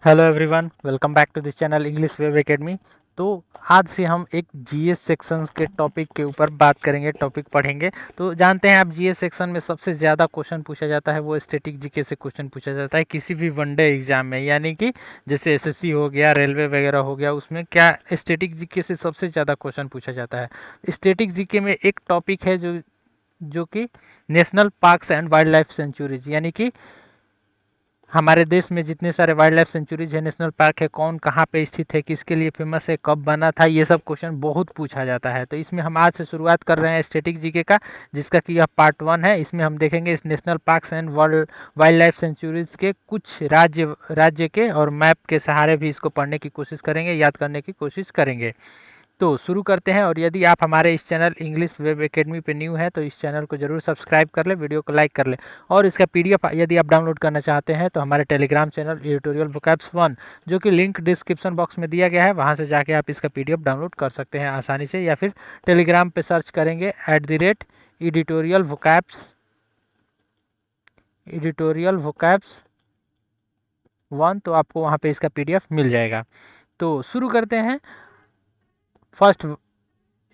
Hello everyone, welcome back to this channel English Web Academy. तो आज से हम एक जीएस सेक्शन के टॉपिक के ऊपर बात करेंगे, टॉपिक पढ़ेंगे। तो जानते हैं आप, जीएस सेक्शन में सबसे ज़्यादा क्वेश्चन पूछा जाता है वो स्टैटिक जीके से क्वेश्चन पूछा जाता है किसी भी वनडे एग्जाम में। यानी कि जैसे एसएससी हो गया, रेलवे वगैरह हो गया, उसमें क्या स्टैटिक जीके से सबसे ज़्यादा क्वेश्चन पूछा जाता है। स्टैटिक जीके में एक टॉपिक है जो जो कि national parks and wild life sanctuaries, यानी कि हमारे देश में जितने सारे वाइल्ड लाइफ सेंचुरीज है, नेशनल पार्क है, कौन कहाँ पे स्थित है, किसके लिए फेमस है, कब बना था, ये सब क्वेश्चन बहुत पूछा जाता है। तो इसमें हम आज से शुरुआत कर रहे हैं स्टैटिक जीके का, जिसका कि यह पार्ट 1 है। इसमें हम देखेंगे इस national parks and world wild life sanctuaries के कुछ राज्य के, और मैप के सहारे भी इसको पढ़ने की कोशिश करेंगे, याद करने की कोशिश करेंगे। तो शुरू करते हैं। और यदि आप हमारे इस चैनल इंग्लिश वेब एकेडमी पे न्यू है तो इस चैनल को जरूर सब्सक्राइब कर ले, वीडियो को लाइक कर ले। और इसका पीडीएफ यदि आप डाउनलोड करना चाहते हैं तो हमारे टेलीग्राम चैनल एडिटोरियल वोकैब्स 1, जो कि लिंक डिस्क्रिप्शन बॉक्स में दिया गया है, वहां से जाके आप इसका पीडीएफ डाउनलोड कर सकते हैं आसानी से, या फिर टेलीग्राम पे सर्च करेंगे @एडिटोरियल वोकैब्स 1, तो आपको वहाँ पे इसका पीडीएफ मिल जाएगा। तो शुरू करते हैं। फर्स्ट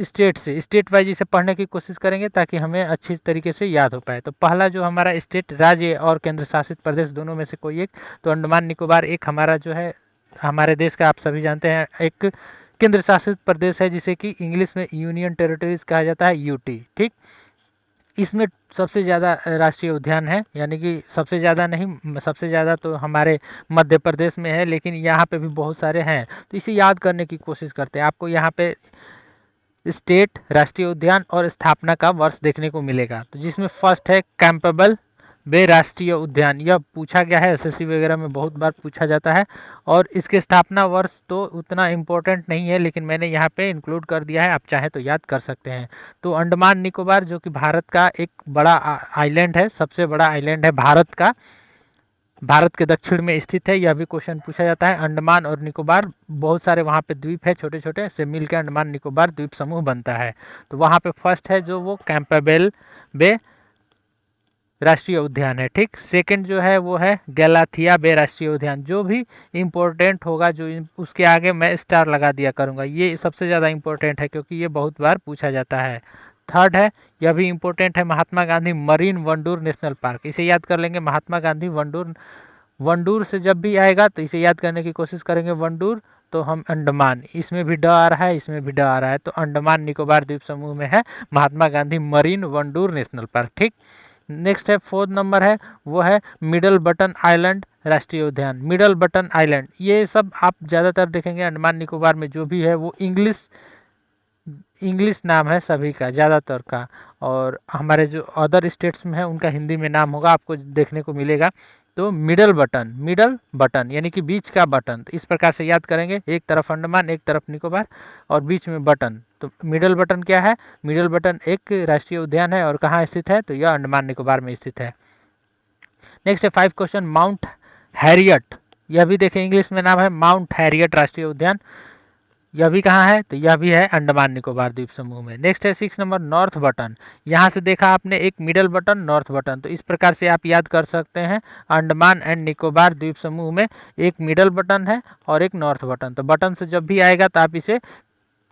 स्टेट वाइज इसे पढ़ने की कोशिश करेंगे ताकि हमें अच्छी तरीके से याद हो पाए। तो पहला जो हमारा स्टेट, राज्य और केंद्र शासित प्रदेश दोनों में से कोई एक, तो अंडमान निकोबार एक हमारा जो है हमारे देश का, आप सभी जानते हैं, एक केंद्र शासित प्रदेश है, जिसे कि इंग्लिश में यूनियन टेरिटरीज कहा जाता है, यूटी। ठीक। इसमें सबसे ज़्यादा राष्ट्रीय उद्यान है, यानी कि सबसे ज़्यादा नहीं, सबसे ज़्यादा तो हमारे मध्य प्रदेश में है, लेकिन यहाँ पे भी बहुत सारे हैं। तो इसे याद करने की कोशिश करते हैं। आपको यहाँ पे स्टेट, राष्ट्रीय उद्यान और स्थापना का वर्ष देखने को मिलेगा। तो जिसमें फर्स्ट है कैंपेबल बे राष्ट्रीय उद्यान। यह पूछा गया है, एसएससी वगैरह में बहुत बार पूछा जाता है। और इसके स्थापना वर्ष तो उतना इम्पोर्टेंट नहीं है, लेकिन मैंने यहाँ पे इंक्लूड कर दिया है, आप चाहे तो याद कर सकते हैं। तो अंडमान निकोबार, जो कि भारत का एक बड़ा आइलैंड है, सबसे बड़ा आइलैंड है भारत का, भारत के दक्षिण में स्थित है। यह भी क्वेश्चन पूछा जाता है। अंडमान और निकोबार, बहुत सारे वहाँ पे द्वीप है छोटे छोटे, से मिलकर अंडमान निकोबार द्वीप समूह बनता है। तो वहाँ पे फर्स्ट है जो वो कैंपेबल बे राष्ट्रीय उद्यान है। ठीक। सेकंड जो है वो है गैलाथिया बे राष्ट्रीय उद्यान। जो भी इम्पोर्टेंट होगा, जो उसके आगे मैं स्टार लगा दिया करूँगा, ये सबसे ज़्यादा इम्पोर्टेंट है क्योंकि ये बहुत बार पूछा जाता है। थर्ड है, यह भी इम्पोर्टेंट है, Mahatma Gandhi marine Wandoor national park. इसे याद कर लेंगे, महात्मा गांधी वंडूर, वंडूर से जब भी आएगा तो इसे याद करने की कोशिश करेंगे, वंडूर। तो हम अंडमान, इसमें भी ड आ रहा है, इसमें भी ड आ रहा है, तो अंडमान निकोबार द्वीप समूह में है Mahatma Gandhi marine Wandoor national park. ठीक। नेक्स्ट है, फोर्थ नंबर है, वो है मिडल बटन आइलैंड राष्ट्रीय उद्यान। मिडल बटन आइलैंड, ये सब आप ज़्यादातर देखेंगे अंडमान निकोबार में जो भी है वो इंग्लिश इंग्लिश नाम है सभी का, ज़्यादातर का। और हमारे जो अदर स्टेट्स में है उनका हिंदी में नाम होगा, आपको देखने को मिलेगा। तो मिडल बटन यानी कि बीच का बटन, तो इस प्रकार से याद करेंगे, एक तरफ अंडमान, एक तरफ निकोबार, और बीच में बटन। तो मिडल बटन क्या है? मिडल बटन एक राष्ट्रीय उद्यान है, और कहाँ स्थित है? तो यह अंडमान निकोबार में स्थित है। नेक्स्ट है 5 क्वेश्चन, माउंट हैरियट। यह भी देखें, इंग्लिश में नाम है माउंट हैरियट राष्ट्रीय उद्यान। यह भी कहाँ है? तो यह भी है अंडमान निकोबार द्वीप समूह में। नेक्स्ट है 6 नंबर, नॉर्थ बटन। यहाँ से देखा आपने, एक मिडल बटन, नॉर्थ बटन, तो इस प्रकार से आप याद कर सकते हैं, अंडमान एंड निकोबार द्वीप समूह में एक मिडल बटन है और एक नॉर्थ बटन। तो बटन से जब भी आएगा तो आप इसे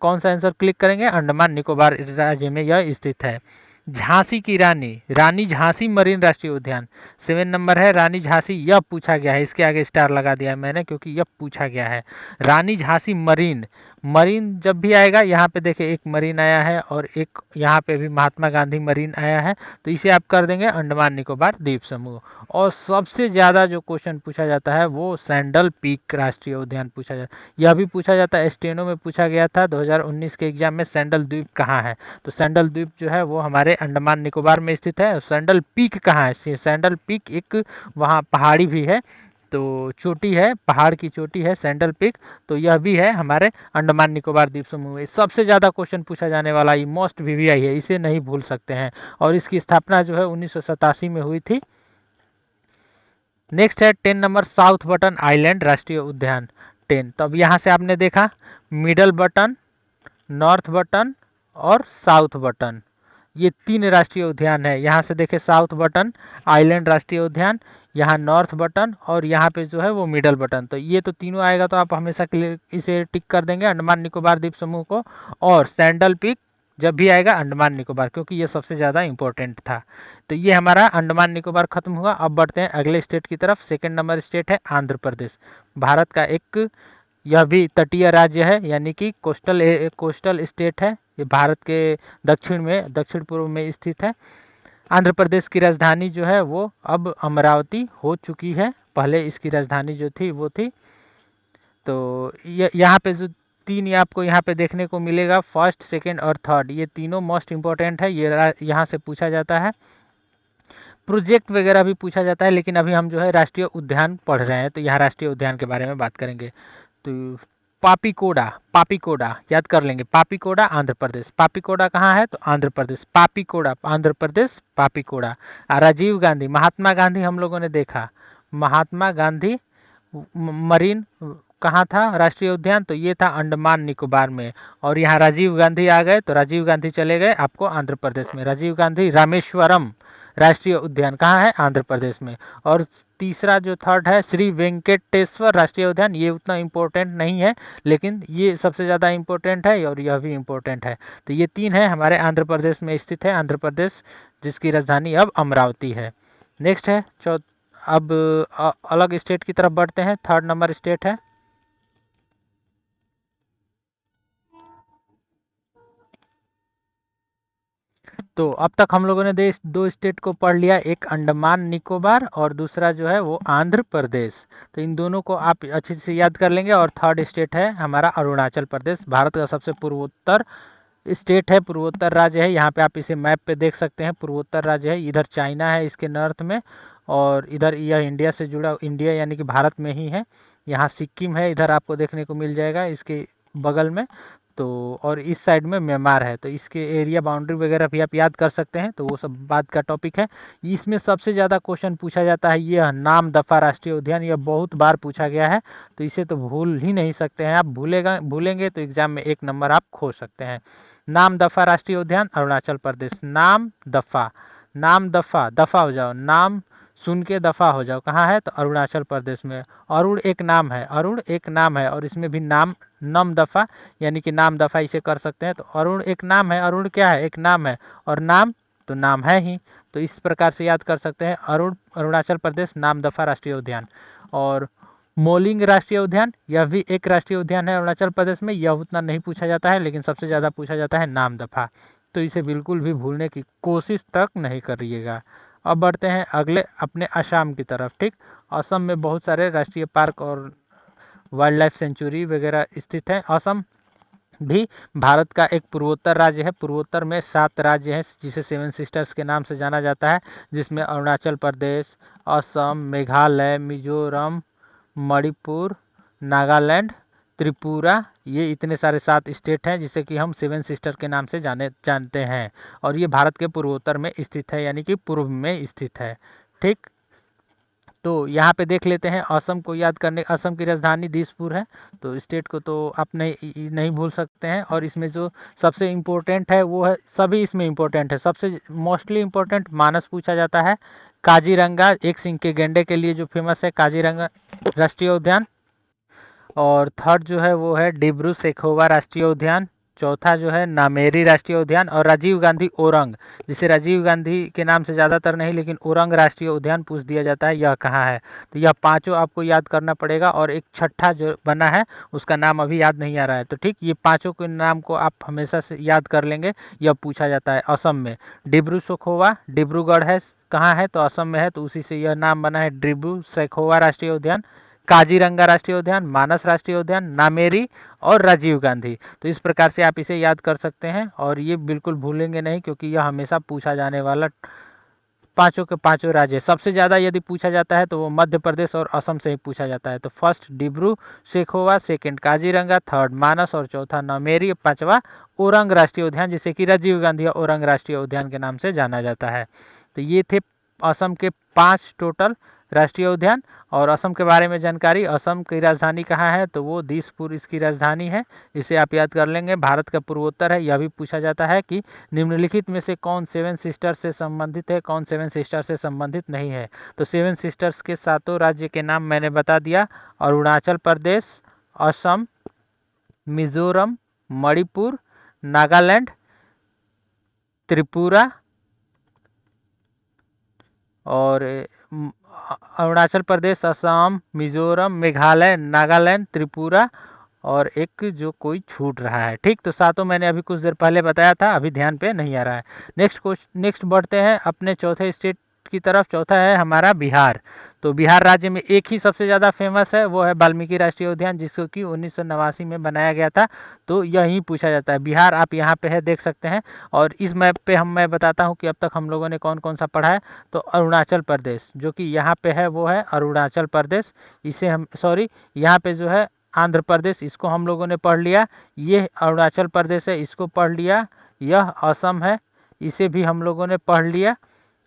कौन सा आंसर क्लिक करेंगे? अंडमान निकोबार राज्य में यह स्थित है। झांसी की रानी, रानी झांसी मरीन राष्ट्रीय उद्यान, 7 नंबर है रानी झांसी। यह पूछा गया है, इसके आगे स्टार लगा दिया है मैंने क्योंकि यह पूछा गया है। रानी झांसी मरीन, मरीन जब भी आएगा, यहाँ पे देखिए एक मरीन आया है और एक यहाँ पे भी महात्मा गांधी मरीन आया है, तो इसे आप कर देंगे अंडमान निकोबार द्वीप समूह। और सबसे ज़्यादा जो क्वेश्चन पूछा जाता है वो सैंडल पीक राष्ट्रीय उद्यान पूछा जाता है। यह भी पूछा जाता है, स्टेनो में पूछा गया था 2019 के एग्जाम में, सैंडल द्वीप कहाँ है? तो सैंडल द्वीप जो है वो हमारे अंडमान निकोबार में स्थित है। सैंडल पीक कहाँ है? सैंडल पीक एक वहाँ पहाड़ी भी है, तो चोटी है, पहाड़ की चोटी है सैंडल पीक, तो यह भी है हमारे अंडमान निकोबार द्वीप समूह में। सबसे ज़्यादा क्वेश्चन पूछा जाने वाला ये मोस्ट वीवीआई है, इसे नहीं भूल सकते हैं, और इसकी स्थापना जो है 1987 में हुई थी। नेक्स्ट है 10 नंबर, साउथ बटन आइलैंड राष्ट्रीय उद्यान 10। तो अब यहाँ से आपने देखा मिडल बटन, नॉर्थ बटन और साउथ बटन, ये 3 राष्ट्रीय उद्यान है। यहाँ से देखे साउथ बटन आइलैंड राष्ट्रीय उद्यान, यहाँ नॉर्थ बटन और यहाँ पे जो है वो मिडल बटन। तो ये तो तीनों आएगा तो आप हमेशा क्लियर इसे टिक कर देंगे अंडमान निकोबार द्वीप समूह को। और सैंडल पीक जब भी आएगा अंडमान निकोबार, क्योंकि ये सबसे ज़्यादा इंपॉर्टेंट था। तो ये हमारा अंडमान निकोबार खत्म हुआ। अब बढ़ते हैं अगले स्टेट की तरफ। सेकंड नंबर स्टेट है आंध्र प्रदेश। भारत का एक यह भी तटीय राज्य है, यानी कि कोस्टल स्टेट है। ये भारत के दक्षिण पूर्व में स्थित है। आंध्र प्रदेश की राजधानी जो है वो अब अमरावती हो चुकी है। पहले इसकी राजधानी जो थी वो थी। तो यहाँ पे जो तीन ये आपको यहाँ पे देखने को मिलेगा, फर्स्ट, सेकंड और थर्ड, ये तीनों मोस्ट इंपॉर्टेंट है। ये यहाँ से पूछा जाता है। प्रोजेक्ट वगैरह भी पूछा जाता है, लेकिन अभी हम जो है राष्ट्रीय उद्यान पढ़ रहे हैं, तो यहाँ राष्ट्रीय उद्यान के बारे में बात करेंगे। तो पापीकोडा याद कर लेंगे। पापीकोडा आंध्र प्रदेश। पापीकोडा कहाँ है? तो आंध्र प्रदेश। पापीकोडा आंध्र प्रदेश, पापीकोडा। राजीव गांधी, महात्मा गांधी हम लोगों ने देखा। महात्मा गांधी मरीन कहाँ था राष्ट्रीय उद्यान? तो ये था अंडमान निकोबार में। और यहाँ राजीव गांधी आ गए, तो राजीव गांधी चले गए आपको आंध्र प्रदेश में। राजीव गांधी रामेश्वरम राष्ट्रीय उद्यान कहाँ है? आंध्र प्रदेश में। और तीसरा जो थर्ड है श्री वेंकटेश्वर राष्ट्रीय उद्यान, ये उतना इम्पोर्टेंट नहीं है, लेकिन ये सबसे ज़्यादा इम्पोर्टेंट है और यह भी इम्पोर्टेंट है। तो ये तीन है हमारे आंध्र प्रदेश में स्थित है। आंध्र प्रदेश जिसकी राजधानी अब अमरावती है। नेक्स्ट है अब अलग स्टेट की तरफ बढ़ते हैं। थर्ड नंबर स्टेट है तो अब तक हम लोगों ने दो स्टेट को पढ़ लिया, एक अंडमान निकोबार और दूसरा जो है वो आंध्र प्रदेश। तो इन दोनों को आप अच्छे से याद कर लेंगे। और थर्ड स्टेट है हमारा अरुणाचल प्रदेश। भारत का सबसे पूर्वोत्तर स्टेट है, पूर्वोत्तर राज्य है। यहाँ पे आप इसे मैप पे देख सकते हैं, पूर्वोत्तर राज्य है। इधर चाइना है इसके नॉर्थ में, और इधर यह इंडिया से जुड़ा, इंडिया यानी कि भारत में ही है। यहाँ सिक्किम है, इधर आपको देखने को मिल जाएगा इसके बगल में। तो और इस साइड में म्यांमार है। तो इसके एरिया बाउंड्री वगैरह भी आप याद कर सकते हैं, तो वो सब बात का टॉपिक है। इसमें सबसे ज़्यादा क्वेश्चन पूछा जाता है यह नाम दफा राष्ट्रीय उद्यान। यह बहुत बार पूछा गया है, तो इसे तो भूल ही नहीं सकते हैं आप। भूलेंगे तो एग्जाम में 1 नंबर आप खो सकते हैं। नाम दफा राष्ट्रीय उद्यान अरुणाचल प्रदेश। नाम दफा दफा हो जाओ, नाम सुन के दफा हो जाओ, कहाँ है? तो अरुणाचल प्रदेश में। अरुण एक नाम है, अरुण एक नाम है, और इसमें भी नाम नम दफा यानी कि नाम दफा इसे कर सकते हैं। तो अरुण एक नाम है, अरुण क्या है? एक नाम है, और नाम तो नाम है ही। तो इस प्रकार से याद कर सकते हैं अरुणाचल प्रदेश नाम दफा राष्ट्रीय उद्यान। और मोलिंग राष्ट्रीय उद्यान, यह भी एक राष्ट्रीय उद्यान है अरुणाचल प्रदेश में। यह उतना नहीं पूछा जाता है, लेकिन सबसे ज़्यादा पूछा जाता है नाम दफा। तो इसे बिल्कुल भी भूलने की कोशिश तक नहीं करिएगा। अब बढ़ते हैं अगले अपने असम की तरफ। ठीक, असम में बहुत सारे राष्ट्रीय पार्क और वाइल्ड लाइफ सेंचुरी वगैरह स्थित है। असम भी भारत का एक पूर्वोत्तर राज्य है। पूर्वोत्तर में 7 राज्य हैं, जिसे 7 सिस्टर्स के नाम से जाना जाता है, जिसमें अरुणाचल प्रदेश, असम, मेघालय, मिजोरम, मणिपुर, नागालैंड, त्रिपुरा, ये इतने सारे 7 स्टेट हैं जिसे कि हम 7 सिस्टर के नाम से जानते हैं। और ये भारत के पूर्वोत्तर में स्थित है, यानी कि पूर्व में स्थित है। ठीक, तो यहाँ पे देख लेते हैं असम को याद करने। असम की राजधानी दिसपुर है। तो स्टेट को तो आप नहीं भूल सकते हैं। और इसमें जो सबसे इम्पोर्टेंट है वो है, सभी इसमें इम्पोर्टेंट है, सबसे मोस्टली इम्पोर्टेंट मानस पूछा जाता है। काजीरंगा एक सिंह के गैंडे के लिए जो फेमस है, काजीरंगा राष्ट्रीय उद्यान। और थर्ड जो है वो है डिब्रू सैखोवा राष्ट्रीय उद्यान। चौथा जो है नामेरी राष्ट्रीय उद्यान। और राजीव गांधी ओरंग, जिसे राजीव गांधी के नाम से ज़्यादातर नहीं लेकिन ओरंग राष्ट्रीय उद्यान पूछ दिया जाता है, यह कहाँ है? तो यह पांचों आपको याद करना पड़ेगा। और एक छठा जो बना है उसका नाम अभी याद नहीं आ रहा है। तो ठीक, ये पांचों के नाम को आप हमेशा से याद कर लेंगे। यह पूछा जाता है असम में। डिब्रू सैखोवा डिब्रूगढ़ है, कहाँ है? तो असम में है, तो उसी से यह नाम बना है डिब्रू सैखोवा राष्ट्रीय उद्यान। काजीरंगा राष्ट्रीय उद्यान, मानस राष्ट्रीय उद्यान, नामेरी और राजीव गांधी। तो इस प्रकार से आप इसे याद कर सकते हैं, और ये बिल्कुल भूलेंगे नहीं, क्योंकि यह हमेशा पूछा जाने वाला पांचों के पांचों राज्य। सबसे ज़्यादा यदि पूछा जाता है तो वो मध्य प्रदेश और असम से ही पूछा जाता है। तो first Dibru Saikhowa, second Kaziranga, third Manas और चौथा नामेरी, पांचवा ओरंग राष्ट्रीय उद्यान, जिसे कि राजीव गांधी और ओरंग राष्ट्रीय उद्यान के नाम से जाना जाता है। तो ये थे असम के 5 टोटल राष्ट्रीय उद्यान। और असम के बारे में जानकारी, असम की राजधानी कहाँ है, तो वो दिसपुर इसकी राजधानी है। इसे आप याद कर लेंगे। भारत का पूर्वोत्तर है। यह भी पूछा जाता है कि निम्नलिखित में से कौन सेवन सिस्टर से संबंधित है, कौन सेवन सिस्टर से संबंधित नहीं है। तो सेवन सिस्टर्स के सातों राज्य के नाम मैंने बता दिया। अरुणाचल प्रदेश, असम, मिजोरम, मणिपुर, नागालैंड, त्रिपुरा और अरुणाचल प्रदेश, असम, मिजोरम, मेघालय, नागालैंड, त्रिपुरा और एक जो कोई छूट रहा है। ठीक, तो सातों मैंने अभी कुछ देर पहले बताया था, अभी ध्यान पे नहीं आ रहा है। नेक्स्ट बढ़ते हैं अपने चौथे स्टेट की तरफ। चौथा है हमारा बिहार। तो बिहार राज्य में एक ही सबसे ज़्यादा फेमस है, वो है वाल्मीकि राष्ट्रीय उद्यान, जिसको कि 1989 में बनाया गया था। तो यही पूछा जाता है। बिहार आप यहाँ पे है, देख सकते हैं। और इस मैप पे मैं बताता हूँ कि अब तक हम लोगों ने कौन कौन सा पढ़ा है। तो अरुणाचल प्रदेश जो कि यहाँ पे है, वो है अरुणाचल प्रदेश। इसे हम यहाँ पे जो है आंध्र प्रदेश, इसको हम लोगों ने पढ़ लिया। ये अरुणाचल प्रदेश है, इसको पढ़ लिया। यह असम है, इसे भी हम लोगों ने पढ़ लिया।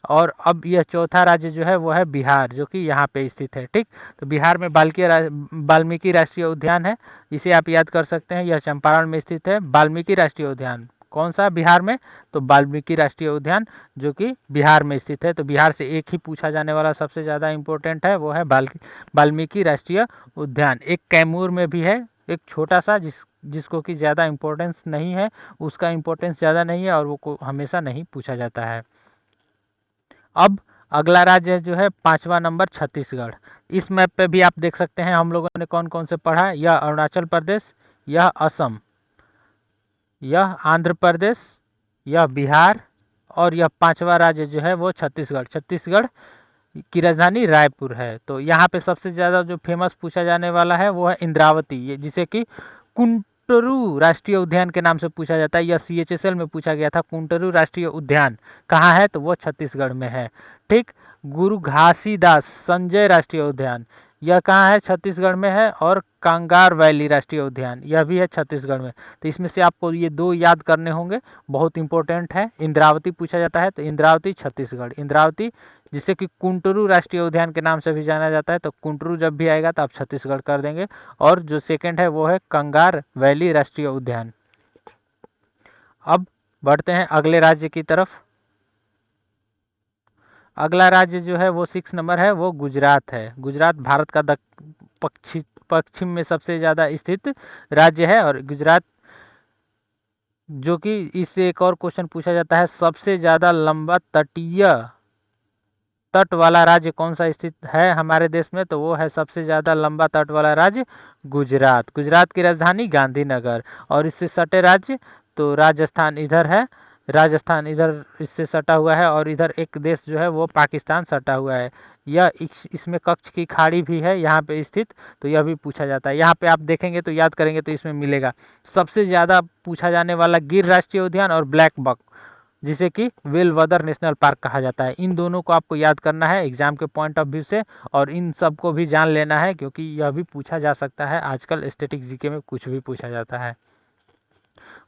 और अब यह चौथा राज्य जो है वो है बिहार, जो कि यहाँ पे स्थित है। ठीक, तो बिहार में वाल्मीकि राष्ट्रीय उद्यान है, इसे आप याद कर सकते हैं। यह चंपारण में स्थित है। वाल्मीकि राष्ट्रीय उद्यान कौन सा बिहार में, तो वाल्मीकि राष्ट्रीय उद्यान जो कि बिहार में स्थित है। तो बिहार से एक ही पूछा जाने वाला सबसे ज़्यादा इम्पोर्टेंट है, वो है वाल्मीकि राष्ट्रीय उद्यान। एक कैमूर में भी है, एक छोटा सा, जिसको कि ज़्यादा इम्पोर्टेंस नहीं है, उसका इम्पोर्टेंस ज़्यादा नहीं है और वो हमेशा नहीं पूछा जाता है। अब अगला राज्य जो है 5वां नंबर छत्तीसगढ़। इस मैप पे भी आप देख सकते हैं हम लोगों ने कौन कौन से पढ़ा। यह अरुणाचल प्रदेश, यह असम, यह आंध्र प्रदेश, यह बिहार और यह 5वां राज्य जो है वो छत्तीसगढ़। छत्तीसगढ़ की राजधानी रायपुर है। तो यहाँ पे सबसे ज़्यादा जो फेमस पूछा जाने वाला है वो है इंद्रावती, ये जिसे कि कुंटरू राष्ट्रीय उद्यान के नाम से पूछा जाता है। यह CHSL में पूछा गया था। कुंटरू राष्ट्रीय उद्यान कहाँ है, तो वो छत्तीसगढ़ में है। ठीक, गुरु घासीदास संजय राष्ट्रीय उद्यान, यह कहाँ है, छत्तीसगढ़ में है। और कांगार वैली राष्ट्रीय उद्यान, यह भी है छत्तीसगढ़ में। तो इसमें से आपको ये दो याद करने होंगे, बहुत इंपॉर्टेंट है। इंद्रावती पूछा जाता है, तो इंद्रावती छत्तीसगढ़। इंद्रावती जिसे कि कुंटरू राष्ट्रीय उद्यान के नाम से भी जाना जाता है। तो कुंटरू जब भी आएगा तो आप छत्तीसगढ़ कर देंगे। और जो सेकंड है वो है कंगार वैली राष्ट्रीय उद्यान। अब बढ़ते हैं अगले राज्य की तरफ। अगला राज्य जो है वो 6 नंबर है, वो गुजरात है। गुजरात भारत का पश्चिम में सबसे ज़्यादा स्थित राज्य है। और गुजरात जो कि इससे एक और क्वेश्चन पूछा जाता है, सबसे ज़्यादा लंबा तट वाला राज्य कौन सा स्थित है हमारे देश में, तो वो है सबसे ज़्यादा लंबा तट वाला राज्य गुजरात। गुजरात की राजधानी गांधीनगर। और इससे सटे राज्य तो राजस्थान इधर है, राजस्थान इधर इससे सटा हुआ है। और इधर एक देश जो है वो पाकिस्तान सटा हुआ है। यह इसमें कच्छ की खाड़ी भी है यहाँ पे स्थित। तो यह भी पूछा जाता है। यहाँ पे आप देखेंगे तो याद करेंगे तो इसमें मिलेगा। सबसे ज़्यादा पूछा जाने वाला गिर राष्ट्रीय उद्यान और ब्लैक बक, जिसे कि वेलवदर नेशनल पार्क कहा जाता है। इन दोनों को आपको याद करना है एग्जाम के पॉइंट ऑफ व्यू से। और इन सब को भी जान लेना है, क्योंकि यह भी पूछा जा सकता है। आजकल स्टैटिक जीके में कुछ भी पूछा जाता है।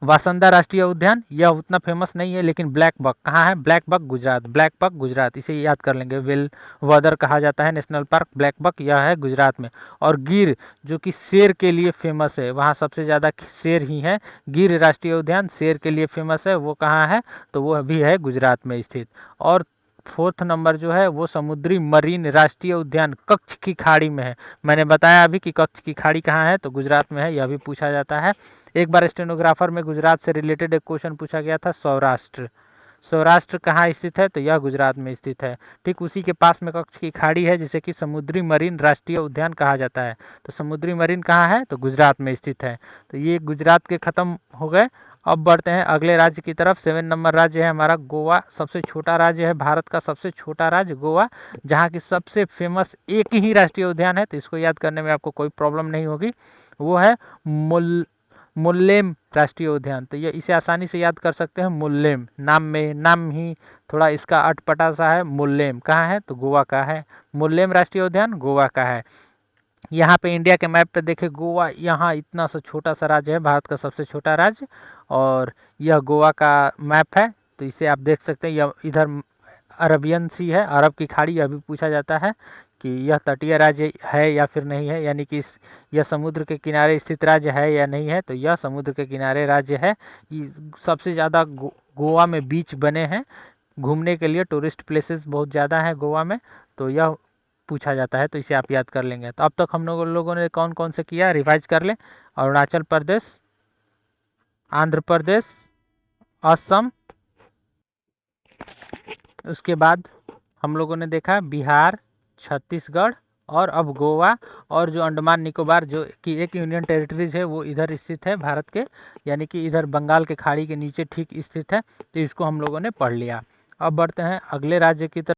वासंदा राष्ट्रीय उद्यान, यह उतना फेमस नहीं है, लेकिन ब्लैक बक कहाँ है, black buck Gujarat. Black buck Gujarat, इसे याद कर लेंगे। वेलवदर कहा जाता है नेशनल पार्क, ब्लैक बक यह है गुजरात में। और गिर जो कि शेर के लिए फेमस है, वहाँ सबसे ज़्यादा शेर ही है। गिर राष्ट्रीय उद्यान शेर के लिए फेमस है, वो कहाँ है, तो वो भी है गुजरात में स्थित। और 4th नंबर जो है वो समुद्री मरीन राष्ट्रीय उद्यान कच्छ की खाड़ी में है। मैंने बताया अभी कि कच्छ की खाड़ी कहाँ है, तो गुजरात में है। यह भी पूछा जाता है। एक बार स्टेनोग्राफर में गुजरात से रिलेटेड एक क्वेश्चन पूछा गया था, सौराष्ट्र। सौराष्ट्र कहाँ स्थित है, तो यह गुजरात में स्थित है। ठीक उसी के पास में कच्छ की खाड़ी है, जिसे कि समुद्री मरीन राष्ट्रीय उद्यान कहा जाता है। तो समुद्री मरीन कहाँ है, तो गुजरात में स्थित है। तो ये गुजरात के खत्म हो गए। अब बढ़ते हैं अगले राज्य की तरफ। 7 नंबर राज्य है हमारा गोवा। सबसे छोटा राज्य है, भारत का सबसे छोटा राज्य गोवा, जहाँ की सबसे फेमस एक ही राष्ट्रीय उद्यान है। तो इसको याद करने में आपको कोई प्रॉब्लम नहीं होगी। वो है मुल्लेम राष्ट्रीय उद्यान। तो ये इसे आसानी से याद कर सकते हैं, मुल्लेम। नाम ही थोड़ा इसका अटपटा सा है। मुल्लेम कहाँ है, तो गोवा का है। मुल्लेम राष्ट्रीय उद्यान गोवा का है। यहाँ पे इंडिया के मैप पे देखें, गोवा यहाँ इतना सा छोटा सा राज्य है, भारत का सबसे छोटा राज्य। और यह गोवा का मैप है। तो इसे आप देख सकते हैं। यह इधर अरबियन सी है, अरब की खाड़ी, यह भी पूछा जाता है। कि यह तटीय राज्य है या फिर नहीं है, यानी कि यह समुद्र के किनारे स्थित राज्य है या नहीं है। तो यह समुद्र के किनारे राज्य है। सबसे ज़्यादा गोवा में बीच बने हैं, घूमने के लिए टूरिस्ट प्लेसेस बहुत ज़्यादा हैं गोवा में, तो यह पूछा जाता है, तो इसे आप याद कर लेंगे। तो अब तक हम लोगों ने कौन कौन से किया, रिवाइज कर लें। अरुणाचल प्रदेश, आंध्र प्रदेश, असम, उसके बाद हम लोगों ने देखा बिहार, छत्तीसगढ़ और अब गोवा, और जो अंडमान निकोबार जो कि एक यूनियन टेरिटरीज है वो इधर स्थित है भारत के, यानी कि इधर बंगाल के खाड़ी के नीचे ठीक स्थित है। तो इसको हम लोगों ने पढ़ लिया। अब बढ़ते हैं अगले राज्य की तरफ।